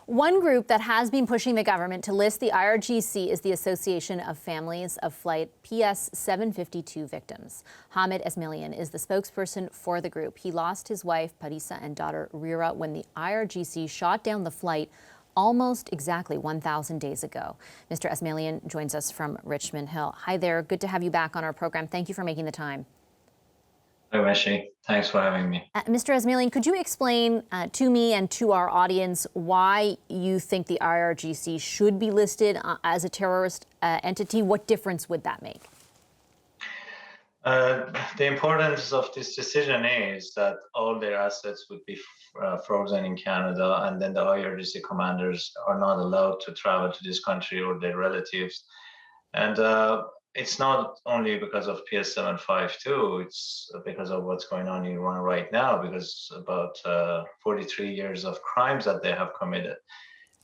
One group that has been pushing the government to list the IRGC is the Association of Families of Flight PS 752 victims. Hamid Esmailian is the spokesperson for the group. He lost his wife, Parisa, and daughter, Rira, when the IRGC shot down the flight almost exactly 1,000 days ago. Mr. Esmailian joins us from Richmond Hill. Hi there. Good to have you back on our program. Thank you for making the time. Hi, Meshi. Thanks for having me. Mr. Esmailian, could you explain to me and to our audience why you think the IRGC should be listed as a terrorist entity? What difference would that make? The importance of this decision is that all their assets would be frozen in Canada, and then the IRGC commanders are not allowed to travel to this country or their relatives. And it's not only because of PS 752, it's because of what's going on in Iran right now, because about 43 years of crimes that they have committed.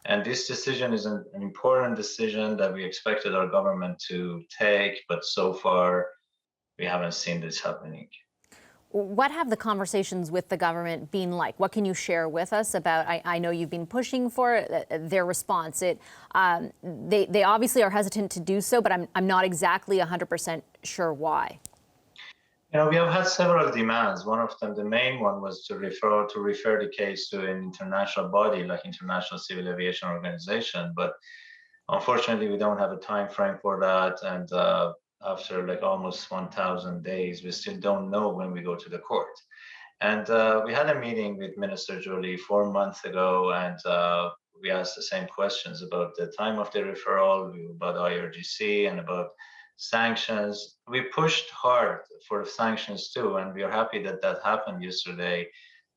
And this decision is an important decision that we expected our government to take, but so far we haven't seen this happening. What have the conversations with the government been like? What can you share with us about? I know you've been pushing for their response. They obviously are hesitant to do so, but I'm not exactly 100% sure why. We have had several demands. One of them, the main one, was to refer the case to an international body like International Civil Aviation Organization. But unfortunately, we don't have a time frame for that, and after like almost 1,000 days, we still don't know when we go to the court. And we had a meeting with Minister Jolie 4 months ago, and we asked the same questions about the time of the referral, about IRGC, and about sanctions. We pushed hard for sanctions too, and we are happy that that happened yesterday,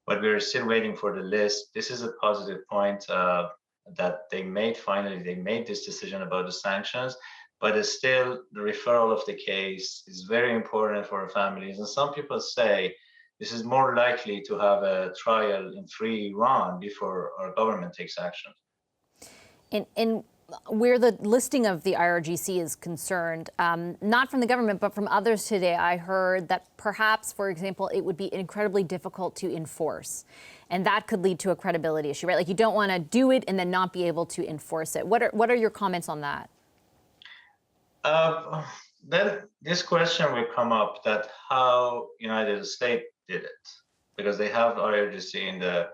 but we're still waiting for the list. This is a positive point that they made this decision about the sanctions. But it's still, the referral of the case is very important for our families. And some people say this is more likely to have a trial in free Iran before our government takes action. And where the listing of the IRGC is concerned, not from the government, but from others today, I heard that perhaps, for example, it would be incredibly difficult to enforce. And that could lead to a credibility issue, right? Like you don't want to do it and then not be able to enforce it. What are your comments on that? Then this question will come up, that how United States did it, because they have IRGC in the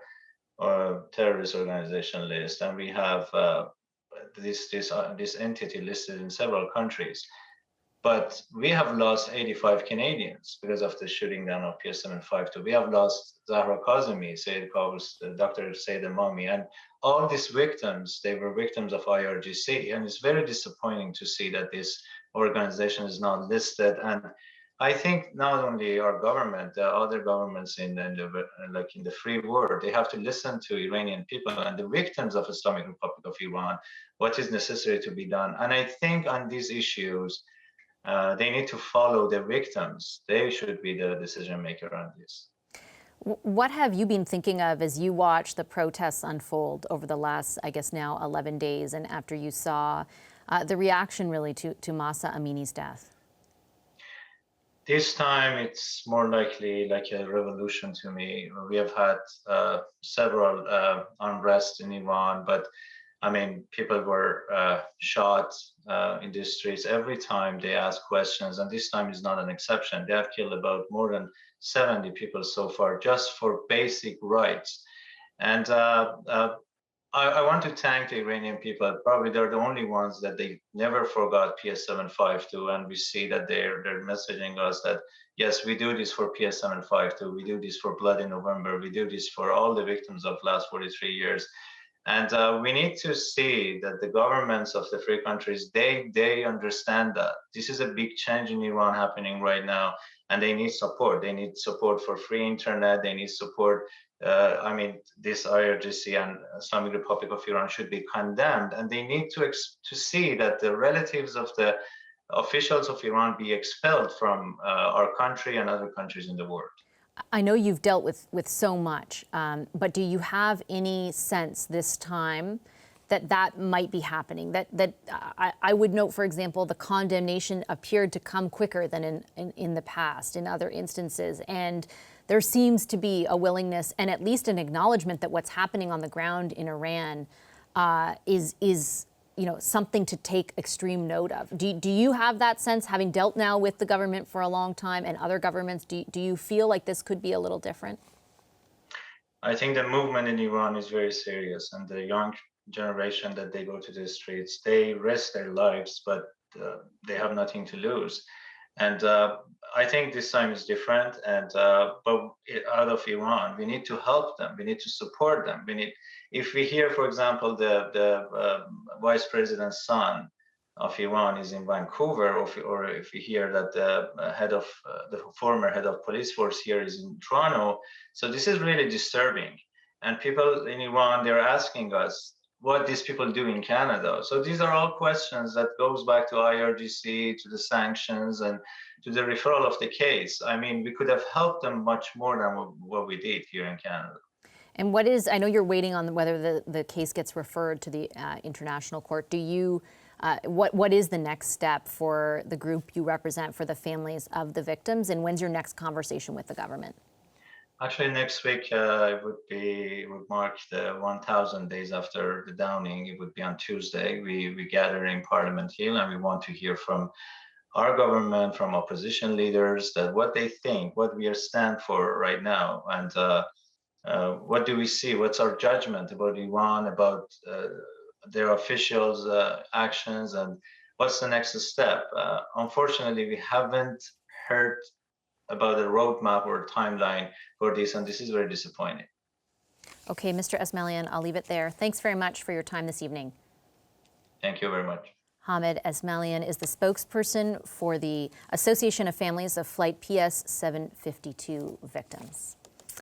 terrorist organization list, and we have this entity listed in several countries. But we have lost 85 Canadians because of the shooting down of PS 752. We have lost Zahra Kazemi, Dr. Said Emami, and all these victims, they were victims of IRGC. And it's very disappointing to see that this organization is not listed. And I think not only our government, the other governments in the free world, they have to listen to Iranian people and the victims of Islamic Republic of Iran, what is necessary to be done. And I think on these issues, they need to follow the victims. They should be the decision maker on this. What have you been thinking of as you watch the protests unfold over the last, I guess now 11 days, and after you saw the reaction really to Mahsa Amini's death? This time it's more likely like a revolution to me. We have had several unrest in Iran, but I mean, people were shot in the streets every time they ask questions, and this time is not an exception. They have killed about more than 70 people so far just for basic rights. And I want to thank the Iranian people. Probably they're the only ones that they never forgot PS 752, and we see that they're messaging us that, yes, we do this for PS 752, we do this for Bloody November, we do this for all the victims of last 43 years. And we need to see that the governments of the free countries, they understand that this is a big change in Iran happening right now, and they need support. They need support for free internet. They need support. I mean, this IRGC and Islamic Republic of Iran should be condemned, and they need to see that the relatives of the officials of Iran be expelled from our country and other countries in the world. I know you've dealt with so much, but do you have any sense this time that might be happening? That I would note, for example, the condemnation appeared to come quicker than in the past, in other instances, and there seems to be a willingness and at least an acknowledgement that what's happening on the ground in Iran is something to take extreme note of. Do you have that sense, having dealt now with the government for a long time and other governments? Do you feel like this could be a little different? I think the movement in Iran is very serious, and the young generation that they go to the streets, they risk their lives, but they have nothing to lose. And I think this time is different. And but out of Iran, we need to help them. We need to support them. If we hear, for example, the vice president's son of Iran is in Vancouver, or if we hear that the former head of police force here is in Toronto, so this is really disturbing. And people in Iran, they're asking us what these people do in Canada. So these are all questions that goes back to IRGC, to the sanctions, and to the referral of the case. I mean, we could have helped them much more than what we did here in Canada. And I know you're waiting on whether the case gets referred to the international court. What is the next step for the group you represent, for the families of the victims, and when's your next conversation with the government? Actually, next week it would mark the 1,000 days after the downing. It would be on Tuesday. We gather in Parliament Hill, and we want to hear from our government, from opposition leaders, that what they think, what we stand for right now, and what do we see? What's our judgment about Iran, about their officials' actions, and what's the next step? Unfortunately, we haven't heard about a roadmap or timeline for this, and this is very disappointing. Okay, Mr. Esmailian, I'll leave it there. Thanks very much for your time this evening. Thank you very much. Hamid Esmailian is the spokesperson for the Association of Families of Flight PS 752 victims.